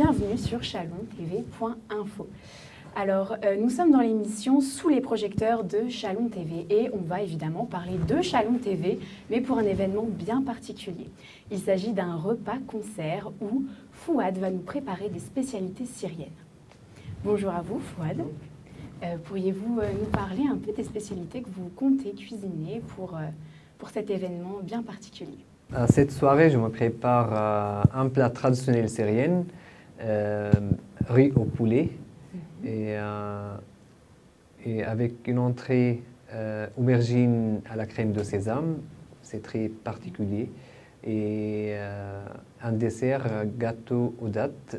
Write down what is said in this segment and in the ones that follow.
bienvenue sur chalontv.info. Alors, nous sommes dans l'émission Sous les projecteurs de Chalon TV et on va évidemment parler de Chalon TV, mais pour un événement bien particulier. Il s'agit d'un repas-concert où Fouad va nous préparer des spécialités syriennes. Bonjour à vous, Fouad. Pourriez-vous nous parler un peu des spécialités que vous comptez cuisiner pour cet événement bien particulier? À cette soirée, je me prépare un plat traditionnel syrien, riz au poulet, et avec une entrée aubergine à la crème de sésame, c'est très particulier, et un dessert gâteau aux dattes,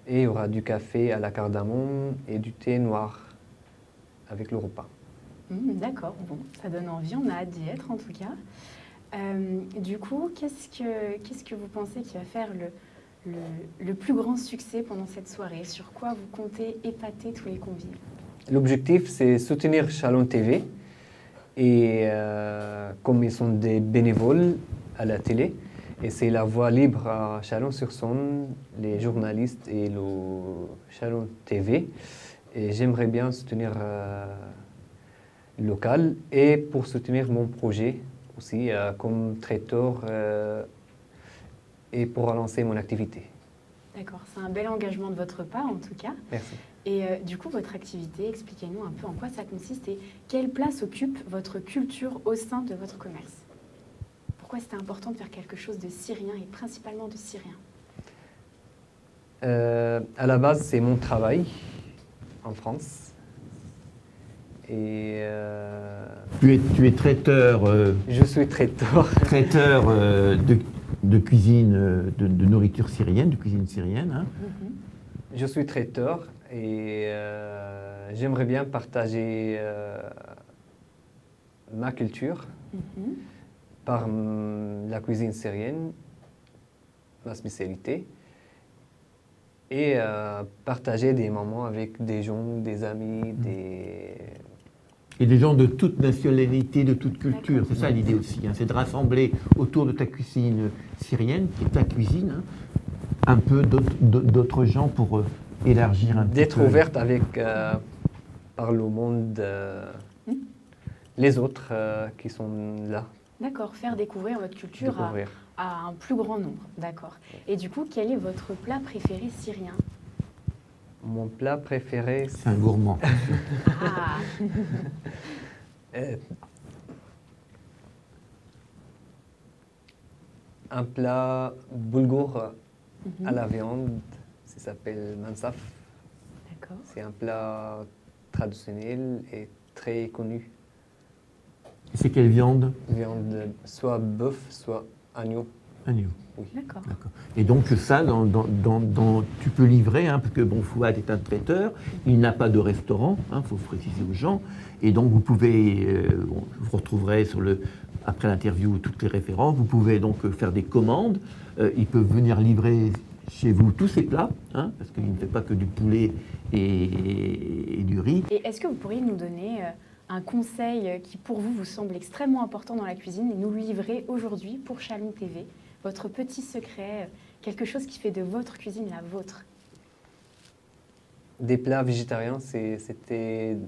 et il y aura du café à la cardamome et du thé noir avec le repas. D'accord, bon, ça donne envie, on a hâte d'y être en tout cas. Du coup, qu'est-ce que vous pensez qui va faire le plus grand succès pendant cette soirée? Sur quoi vous comptez épater tous les convives? L'objectif, c'est soutenir Chalon TV. Et comme ils sont des bénévoles à la télé, et c'est la voix libre à Chalon-sur-Saône, les journalistes et le Chalon TV. Et j'aimerais bien soutenir le local et pour soutenir mon projet aussi comme traiteur et pour relancer mon activité. D'accord, c'est un bel engagement de votre part en tout cas. Merci. Et du coup, votre activité, expliquez-nous un peu en quoi ça consiste et quelle place occupe votre culture au sein de votre commerce. Pourquoi c'était important de faire quelque chose de syrien et principalement de syrien? À la base, c'est mon travail en France. Et tu es traiteur. Je suis traiteur. Traiteur de cuisine, de nourriture syrienne, de cuisine syrienne. Hein. Je suis traiteur et j'aimerais bien partager ma culture par la cuisine syrienne, ma spécialité, et partager des moments avec des gens, des amis, Et des gens de toute nationalité, de toute culture. C'est ça l'idée aussi. Hein. C'est de rassembler autour de ta cuisine syrienne, qui est ta cuisine, hein, un peu d'autres gens pour élargir un petit peu. D'être ouverte avec, par le monde, les autres qui sont là. D'accord, faire découvrir votre culture à un plus grand nombre. D'accord. Et du coup, quel est votre plat préféré syrien? Mon plat préféré, c'est un gourmand. Ah. Un plat boulgour à la viande, ça s'appelle mansaf. D'accord. C'est un plat traditionnel et très connu. C'est quelle viande? Viande, soit bœuf, soit agneau. Agneau. Oui. D'accord. Et donc ça, tu peux livrer, hein, parce que bon, Fouad est un traiteur, il n'a pas de restaurant, faut préciser aux gens, et donc vous pouvez, vous retrouverez après l'interview toutes les références, vous pouvez donc faire des commandes, ils peuvent venir livrer chez vous tous ces plats, hein, parce qu'il ne fait pas que du poulet et du riz. Et est-ce que vous pourriez nous donner un conseil qui pour vous semble extrêmement important dans la cuisine et nous le livrer aujourd'hui pour Chalon TV? Votre petit secret, quelque chose qui fait de votre cuisine la vôtre? Des plats végétariens, j'ai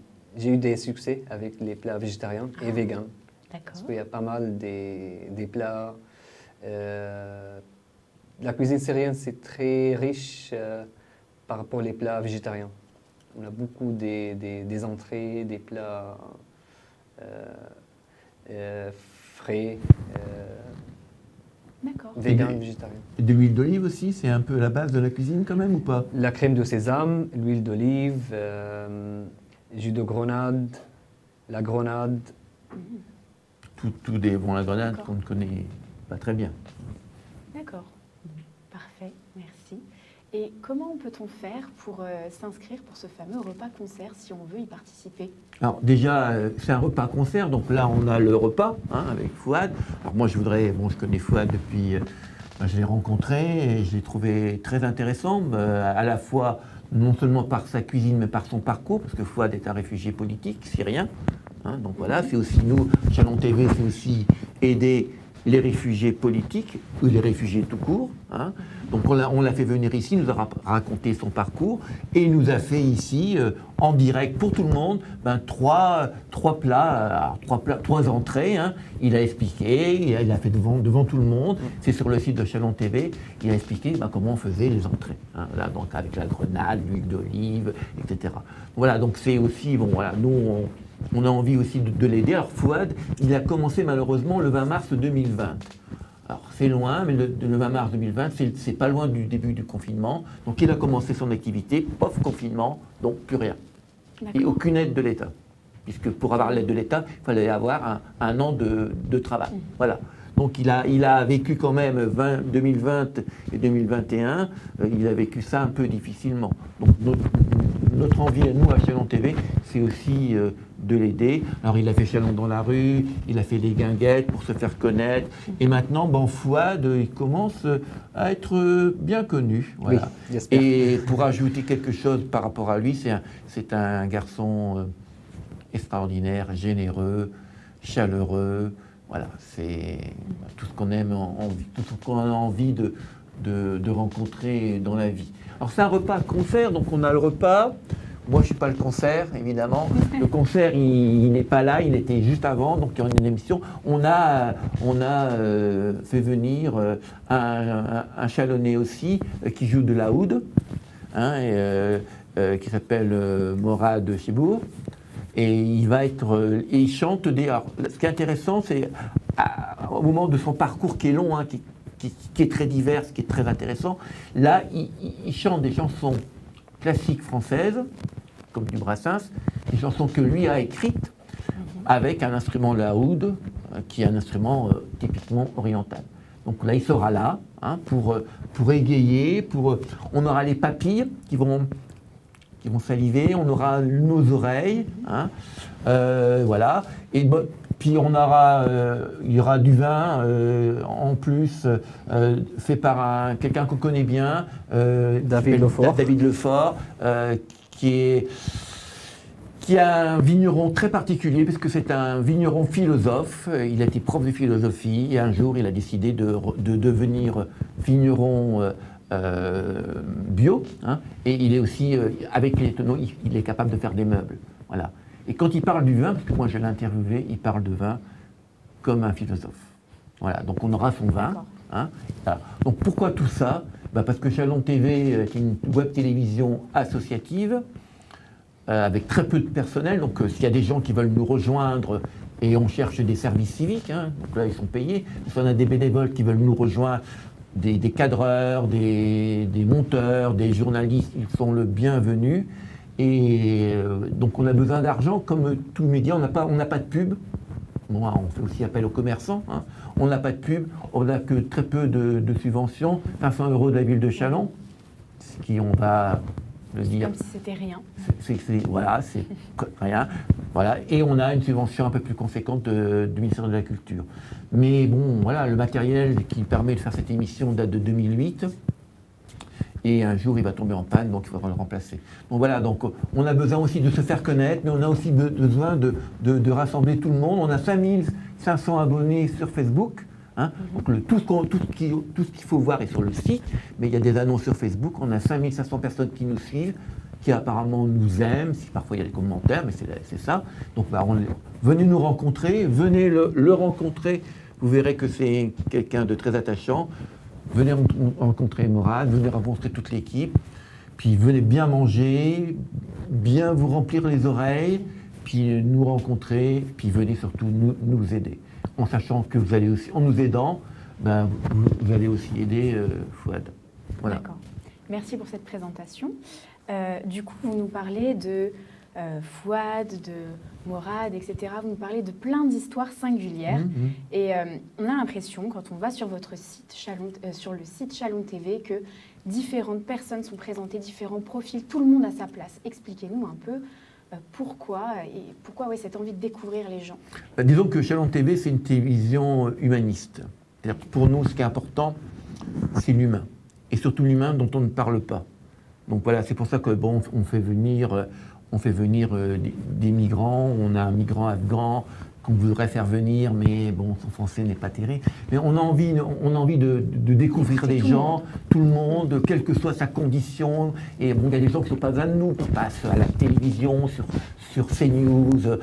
eu des succès avec les plats végétariens et véganes. D'accord. Parce qu'il y a pas mal des plats. La cuisine syrienne, c'est très riche par rapport aux plats végétariens. On a beaucoup des entrées, des plats frais. D'accord. Vegan, végétarien. Et de l'huile d'olive aussi, c'est un peu la base de la cuisine quand même ou pas? La crème de sésame, l'huile d'olive, jus de grenade, la grenade. Tout des la grenade qu'on ne connaît pas très bien. D'accord. Parfait, merci. Et comment peut-on faire pour s'inscrire pour ce fameux repas-concert si on veut y participer? Alors déjà, c'est un repas-concert, donc là on a le repas avec Fouad. Alors moi je connais Fouad depuis, je l'ai rencontré et je l'ai trouvé très intéressant, à la fois non seulement par sa cuisine mais par son parcours, parce que Fouad est un réfugié politique syrien. Donc voilà, c'est aussi nous, Chalon TV, c'est aussi aider les réfugiés politiques ou les réfugiés tout court. Hein. Donc on l'a fait venir ici, il nous a raconté son parcours et il nous a fait ici, en direct pour tout le monde, trois plats, trois entrées. Hein. Il a expliqué, il a fait devant tout le monde. C'est sur le site de Chalon TV. Il a expliqué comment on faisait les entrées. Hein. Voilà, donc avec la grenade, l'huile d'olive, etc. Voilà, donc c'est aussi, bon voilà, nous on a envie aussi de l'aider. Alors Fouad, il a commencé malheureusement le 20 mars 2020. Alors c'est loin, mais le 20 mars 2020, c'est pas loin du début du confinement. Donc il a commencé son activité, pof, confinement, donc plus rien. Et aucune aide de l'État. Puisque pour avoir l'aide de l'État, il fallait avoir un an de travail. Voilà. Donc il a vécu quand même 2020 et 2021, il a vécu ça un peu difficilement. Donc notre envie à nous, à Chalon TV, c'est aussi de l'aider. Alors il a fait Chalon dans la rue, il a fait des guinguettes pour se faire connaître. Et maintenant, Fouad, il commence à être bien connu. Voilà. Oui, j'espère. Et pour ajouter quelque chose par rapport à lui, c'est un garçon extraordinaire, généreux, chaleureux. Voilà, c'est tout ce qu'on aime tout ce qu'on a envie de rencontrer dans la vie. Alors c'est un repas concert, donc on a le repas. Moi je ne suis pas le concert, évidemment. Le concert, il n'est pas là, il était juste avant, donc il y aura une émission. On a fait venir un Chalonnais aussi qui joue de la oud, hein, qui s'appelle Morad Chibour. Et il chante des. Alors, ce qui est intéressant, c'est au moment de son parcours qui est long, hein, qui est très divers, qui est très intéressant. Là, il chante des chansons classiques françaises, comme du Brassens, des chansons que lui a écrites avec un instrument laoud, qui est un instrument typiquement oriental. Donc là, il sera là, hein, pour égayer, on aura les papilles qui vont saliver, on aura nos oreilles, hein, voilà. Et puis il y aura du vin en plus fait par quelqu'un qu'on connaît bien, David Lefort, qui a un vigneron très particulier, parce que c'est un vigneron philosophe. Il a été prof de philosophie et un jour il a décidé de devenir vigneron bio, hein, et il est aussi, avec les tonneaux, il est capable de faire des meubles. Voilà. Et quand il parle du vin, parce que moi je l'ai interviewé, il parle de vin comme un philosophe. Voilà, donc on aura son vin. Hein, voilà. Donc pourquoi tout ça ? Parce que Chalon TV est une web télévision associative, avec très peu de personnel, donc s'il y a des gens qui veulent nous rejoindre, et on cherche des services civiques, hein, donc là ils sont payés, si on a des bénévoles qui veulent nous rejoindre, des cadreurs, des monteurs, des journalistes, ils sont le bienvenu. Et donc on a besoin d'argent, comme tous les médias, on n'a pas de pub. Bon, on fait aussi appel aux commerçants. Hein. On n'a pas de pub, on n'a que très peu de subventions, 500 € de la ville de Chalon, ce qui, on va le dire... Comme si c'était rien. Voilà, c'est rien. Voilà. Et on a une subvention un peu plus conséquente du ministère de la Culture. Mais bon, voilà, le matériel qui permet de faire cette émission date de 2008. Et un jour, il va tomber en panne, donc il faudra le remplacer. Donc voilà, donc on a besoin aussi de se faire connaître, mais on a aussi besoin de rassembler tout le monde. On a 5500 abonnés sur Facebook. Hein. Donc tout ce qu'il faut voir est sur le site, mais il y a des annonces sur Facebook. On a 5500 personnes qui nous suivent, qui apparemment nous aiment. Si parfois il y a des commentaires, mais c'est ça. Donc venez nous rencontrer, venez le rencontrer. Vous verrez que c'est quelqu'un de très attachant. Venez rencontrer Morad, venez rencontrer toute l'équipe, puis venez bien manger, bien vous remplir les oreilles, puis nous rencontrer, puis venez surtout nous aider. En sachant que vous allez aussi, en nous aidant, vous allez aussi aider Fouad. Voilà. D'accord. Merci pour cette présentation. Du coup, vous nous parlez de Fouad, de Morad, etc. Vous nous parlez de plein d'histoires singulières. Et on a l'impression, quand on va sur votre site, sur le site Chalon TV, que différentes personnes sont présentées, différents profils, tout le monde a sa place. Expliquez-nous un peu pourquoi cette envie de découvrir les gens. Disons que Chalon TV, c'est une télévision humaniste. C'est-à-dire que pour nous, ce qui est important, c'est l'humain. Et surtout l'humain dont on ne parle pas. Donc voilà, c'est pour ça que on fait venir des migrants. On a un migrant afghan qu'on voudrait faire venir, mais bon, son français n'est pas terrible. Mais on a envie de découvrir des gens, tout le monde, quelle que soit sa condition. Et bon, il y a des gens qui ne sont pas à nous, qui passent à la télévision, sur CNews,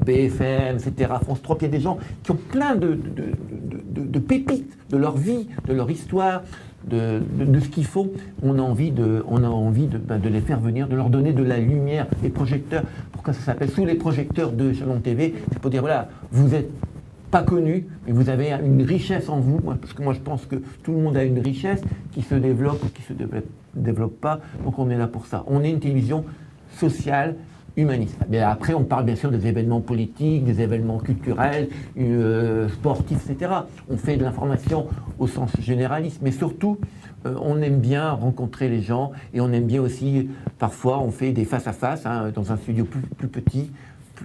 BFM, etc., France 3. Puis il y a des gens qui ont plein de pépites de leur vie, de leur histoire, de ce qu'il faut. On a envie de les faire venir, de leur donner de la lumière, des projecteurs. Pourquoi ça s'appelle Sous les projecteurs de Shalom TV? C'est pour dire, voilà, vous n'êtes pas connus, mais vous avez une richesse en vous. Parce que moi, je pense que tout le monde a une richesse qui se développe ou qui ne se développe pas. Donc on est là pour ça. On est une télévision sociale, humaniste. Mais après, on parle bien sûr des événements politiques, des événements culturels, sportifs, etc. On fait de l'information au sens généraliste, mais surtout, on aime bien rencontrer les gens et on aime bien aussi, parfois, on fait des face-à-face dans un studio plus petit,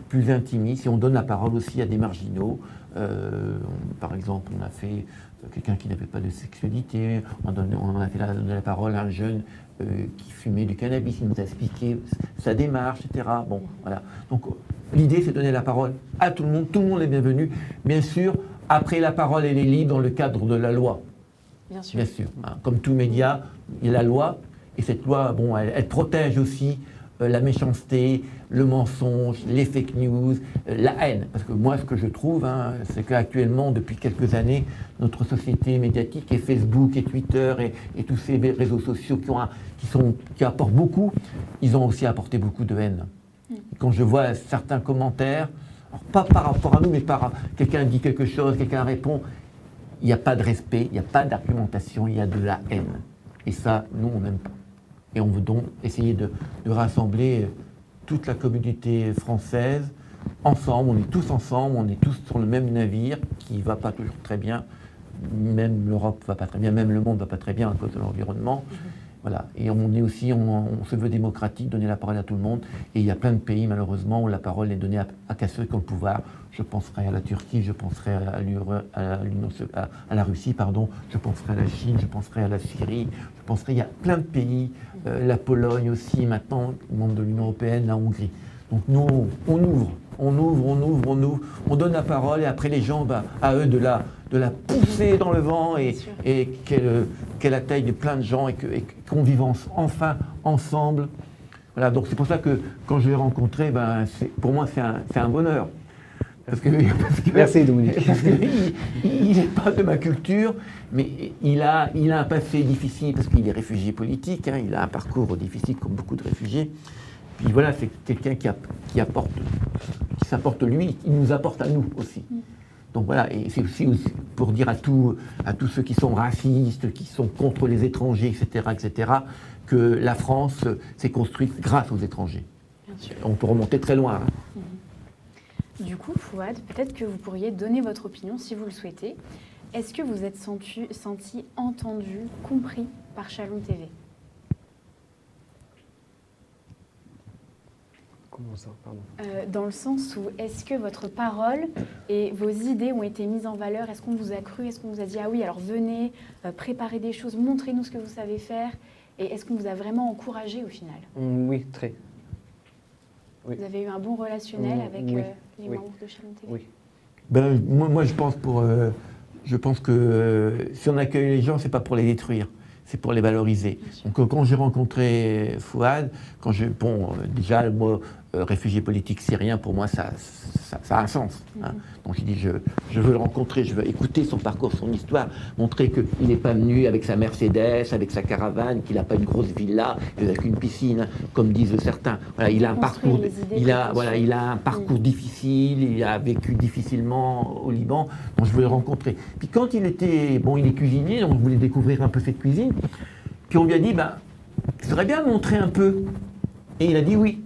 plus intimiste, et on donne la parole aussi à des marginaux. Par exemple, on a fait quelqu'un qui n'avait pas de sexualité, on a fait donné la parole à un jeune qui fumait du cannabis, il nous a expliqué sa démarche, etc. Bon, voilà. Donc l'idée, c'est de donner la parole à tout le monde est bienvenu. Bien sûr, après la parole, elle est libre dans le cadre de la loi. Bien sûr. Bien sûr. Comme tout média, il y a la loi, et cette loi, bon, elle protège aussi la méchanceté, le mensonge, les fake news, la haine. Parce que moi, ce que je trouve, c'est qu'actuellement, depuis quelques années, notre société médiatique, et Facebook, et Twitter, et tous ces réseaux sociaux qui apportent beaucoup, ils ont aussi apporté beaucoup de haine. Quand je vois certains commentaires, alors pas par rapport à nous, mais quelqu'un dit quelque chose, quelqu'un répond, il n'y a pas de respect, il n'y a pas d'argumentation, il y a de la haine. Et ça, nous, on n'aime pas. Et on veut donc essayer de rassembler toute la communauté française ensemble. On est tous ensemble, on est tous sur le même navire qui ne va pas toujours très bien. Même l'Europe ne va pas très bien, même le monde ne va pas très bien à cause de l'environnement. Voilà. Et on est aussi, on se veut démocratique, donner la parole à tout le monde. Et il y a plein de pays, malheureusement, où la parole est donnée à qu'à ceux qui ont le pouvoir. Je penserai à la Turquie, je penserai à la Russie, pardon. Je penserai à la Chine, je penserai à la Syrie. Je penserai, il y a plein de pays, la Pologne aussi, maintenant, membre de l'Union européenne, la Hongrie. Donc nous, on ouvre, on donne la parole et après les gens, à eux de la pousser dans le vent et qu'elle atteigne plein de gens et qu'on vive enfin ensemble. Voilà, donc c'est pour ça que quand je l'ai rencontré, pour moi c'est un bonheur. Parce que Merci Dominique. Il n'est pas de ma culture, mais il a un passé difficile parce qu'il est réfugié politique, il a un parcours difficile comme beaucoup de réfugiés. Puis voilà, c'est quelqu'un qui s'apporte lui, il nous apporte à nous aussi. Donc voilà, et c'est aussi pour dire à tous ceux qui sont racistes, qui sont contre les étrangers, etc., que la France s'est construite grâce aux étrangers. Bien sûr. On peut remonter très loin. Du coup, Fouad, peut-être que vous pourriez donner votre opinion si vous le souhaitez. Est-ce que vous êtes senti entendu, compris par Shalom TV? Comment ça, pardon? Dans le sens où est-ce que votre parole et vos idées ont été mises en valeur? Est-ce qu'on vous a cru? Est-ce qu'on vous a dit « Ah oui, alors venez, préparez des choses, montrez-nous ce que vous savez faire » et est-ce qu'on vous a vraiment encouragé au final? Oui, très. Oui. Vous avez eu un bon relationnel avec les membres de Shalom TV? Oui. Moi je pense que si on accueille les gens, c'est pas pour les détruire, c'est pour les valoriser. Donc quand j'ai rencontré Fouad, déjà le mot réfugié politique syrien, pour moi ça a un sens. Donc j'ai dit je veux le rencontrer, je veux écouter son parcours, son histoire, montrer qu'il n'est pas venu avec sa Mercedes, avec sa caravane, qu'il n'a pas une grosse villa avec une piscine, comme disent certains. Voilà, il a un parcours, il a un parcours difficile, il a vécu difficilement au Liban. Donc je veux le rencontrer. Puis quand il est cuisinier, donc je voulais découvrir un peu cette cuisine. Puis on lui a dit, il serait bien de montrer un peu. Et il a dit oui.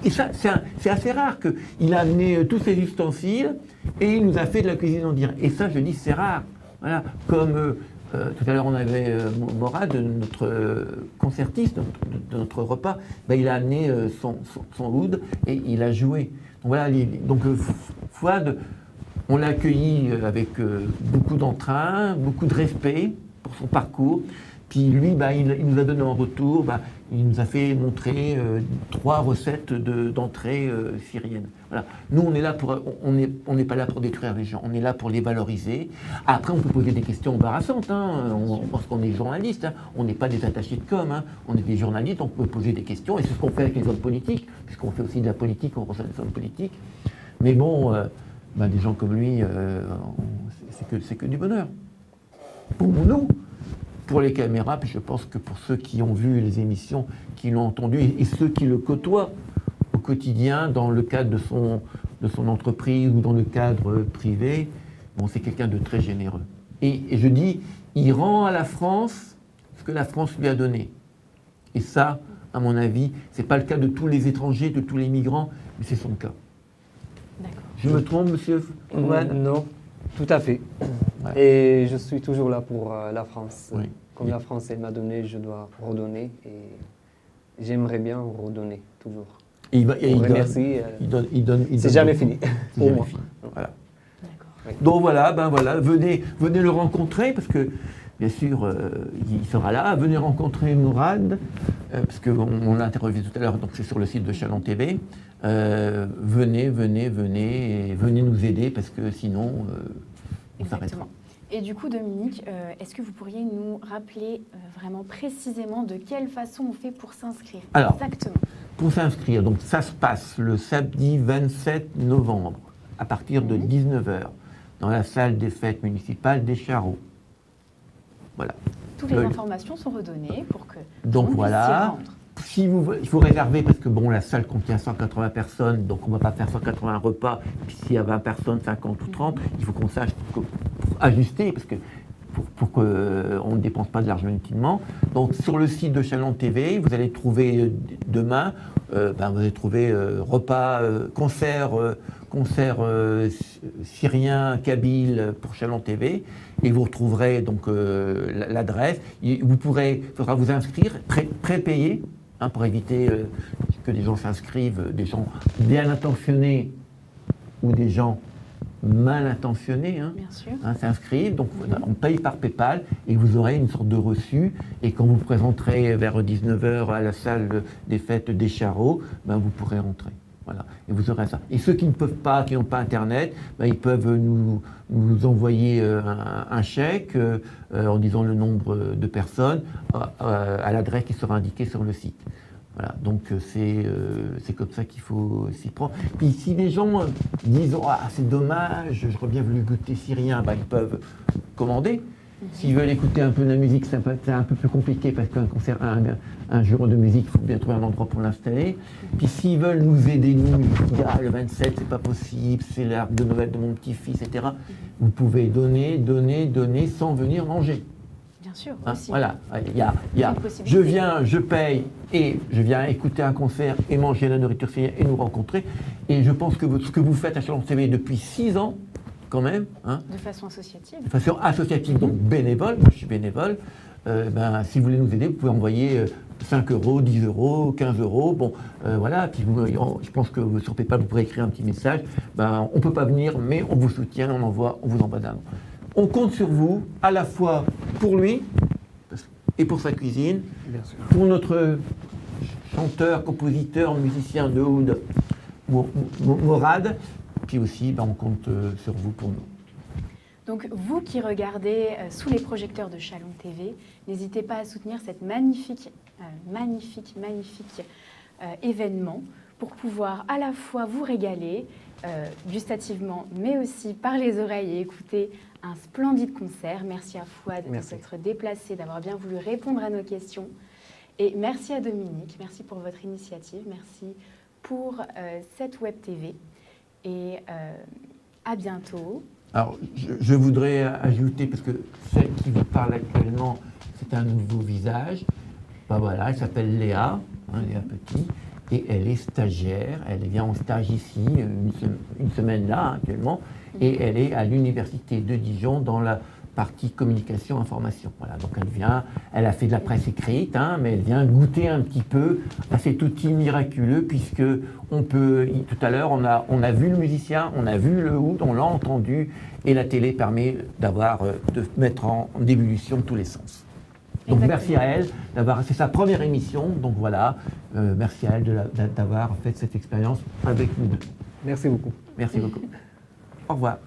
Et ça, c'est assez rare qu'il a amené tous ses ustensiles et il nous a fait de la cuisine en direct. Et ça, je dis, c'est rare. Voilà. Comme tout à l'heure, on avait Morad, notre concertiste de notre repas, il a amené son oud et il a joué. Donc voilà, Fouad, on l'a accueilli avec beaucoup d'entrain, beaucoup de respect pour son parcours. Puis lui, il nous a donné en retour, il nous a fait montrer 3 recettes d'entrée syriennes. Voilà. Nous, on n'est pas là pour détruire les gens, on est là pour les valoriser. Après, on peut poser des questions embarrassantes, parce qu'on est journaliste, on n'est pas des attachés de com, on est des journalistes, on peut poser des questions, et c'est ce qu'on fait avec les hommes politiques, puisqu'on fait aussi de la politique, on reçoit des hommes politiques. Mais bon, des gens comme lui, c'est que du bonheur. Pour nous. Pour les caméras, puis je pense que pour ceux qui ont vu les émissions, qui l'ont entendu, et ceux qui le côtoient au quotidien dans le cadre de son entreprise ou dans le cadre privé, c'est quelqu'un de très généreux. Et je dis, il rend à la France ce que la France lui a donné. Et ça, à mon avis, ce n'est pas le cas de tous les étrangers, de tous les migrants, mais c'est son cas. D'accord. Je me trompe, monsieur Fouad ? Non, tout à fait. Ouais. Et je suis toujours là pour la France. Oui. Comme la France elle m'a donné, je dois redonner. Et j'aimerais bien redonner, toujours. Il donne. C'est jamais fini. C'est jamais fini. Voilà. D'accord. Donc voilà, venez le rencontrer, parce que, bien sûr, il sera là. Venez rencontrer Mourad, parce qu'on l'a interrogé tout à l'heure, donc c'est sur le site de Chalon TV. Venez, et venez nous aider, parce que sinon, on s'arrêtera. Et du coup, Dominique, est-ce que vous pourriez nous rappeler vraiment précisément de quelle façon on fait pour s'inscrire? Alors, exactement. Pour s'inscrire, donc ça se passe le samedi 27 novembre, à partir de 19h, dans la salle des fêtes municipales des Charrots. Voilà. Toutes les informations sont redonnées pour que donc voilà. Il faut réserver parce que la salle contient 180 personnes, donc on ne va pas faire 180 repas. Puis s'il y a 20 personnes, 50 ou 30, il faut qu'on sache pour ajuster, parce que pour qu'on ne dépense pas de l'argent inutilement. Donc sur le site de Chalon TV, vous allez trouver demain, vous allez trouver repas, concert syrien, kabyle pour Chalon TV, et vous retrouverez donc l'adresse. Il faudra vous inscrire, prépayé, pour éviter que des gens s'inscrivent, des gens bien intentionnés ou des gens mal intentionnés s'inscrivent. Donc on paye par PayPal et vous aurez une sorte de reçu. Et quand vous vous présenterez vers 19h à la salle des fêtes des Charrots, vous pourrez rentrer. Voilà, et vous aurez ça. Et ceux qui ne peuvent pas, qui n'ont pas Internet, ils peuvent nous envoyer un chèque en disant le nombre de personnes à l'adresse qui sera indiquée sur le site. Voilà, donc c'est comme ça qu'il faut s'y prendre. Puis si les gens disent c'est dommage, j'aurais bien voulu goûter syrien, ils peuvent commander. S'ils veulent écouter un peu de la musique, c'est un peu plus compliqué parce qu'un concert, un jour de musique, il faut bien trouver un endroit pour l'installer. Puis s'ils veulent nous aider, le 27, c'est pas possible, c'est l'arbre de Noël de mon petit-fils, etc. Vous pouvez donner sans venir manger. Bien sûr, aussi. Voilà, je viens, je paye et je viens écouter un concert et manger la nourriture syrienne et nous rencontrer. Et je pense que ce que vous faites à Chalon TV depuis 6 ans, quand même. De façon associative. De façon associative, donc bénévole. Moi, je suis bénévole. Si vous voulez nous aider, vous pouvez envoyer 5 €, 10 €, 15 €. Bon, voilà. Puis je pense que sur PayPal, vous pourrez écrire un petit message. On ne peut pas venir, mais on vous soutient, on vous envoie d'un. On compte sur vous, à la fois pour lui et pour sa cuisine, bien sûr, pour notre chanteur, compositeur, musicien de oud, Mourad. Puis aussi, on compte sur vous pour nous. Donc, vous qui regardez sous les projecteurs de Chalon TV, n'hésitez pas à soutenir cette magnifique événement pour pouvoir à la fois vous régaler gustativement, mais aussi par les oreilles et écouter un splendide concert. Merci à Fouad de s'être déplacé, d'avoir bien voulu répondre à nos questions. Et merci à Dominique, merci pour votre initiative, merci pour cette Web TV. Et à bientôt. Alors, je voudrais ajouter, parce que celle qui vous parle actuellement, c'est un nouveau visage. Voilà, elle s'appelle Léa, Léa Petit, et elle est stagiaire. Elle vient en stage ici, une semaine là, actuellement, et elle est à l'université de Dijon dans la partie communication information. Voilà, donc elle a fait de la presse écrite, mais elle vient goûter un petit peu à cet outil miraculeux, puisque tout à l'heure, on a vu le musicien, on a vu le oud, on l'a entendu, et la télé permet de mettre en ébullition tous les sens. Donc Exactement. merci à elle d'avoir, c'est sa première émission, donc voilà, merci à elle d'avoir fait cette expérience avec nous deux. Merci beaucoup. Merci beaucoup. Au revoir.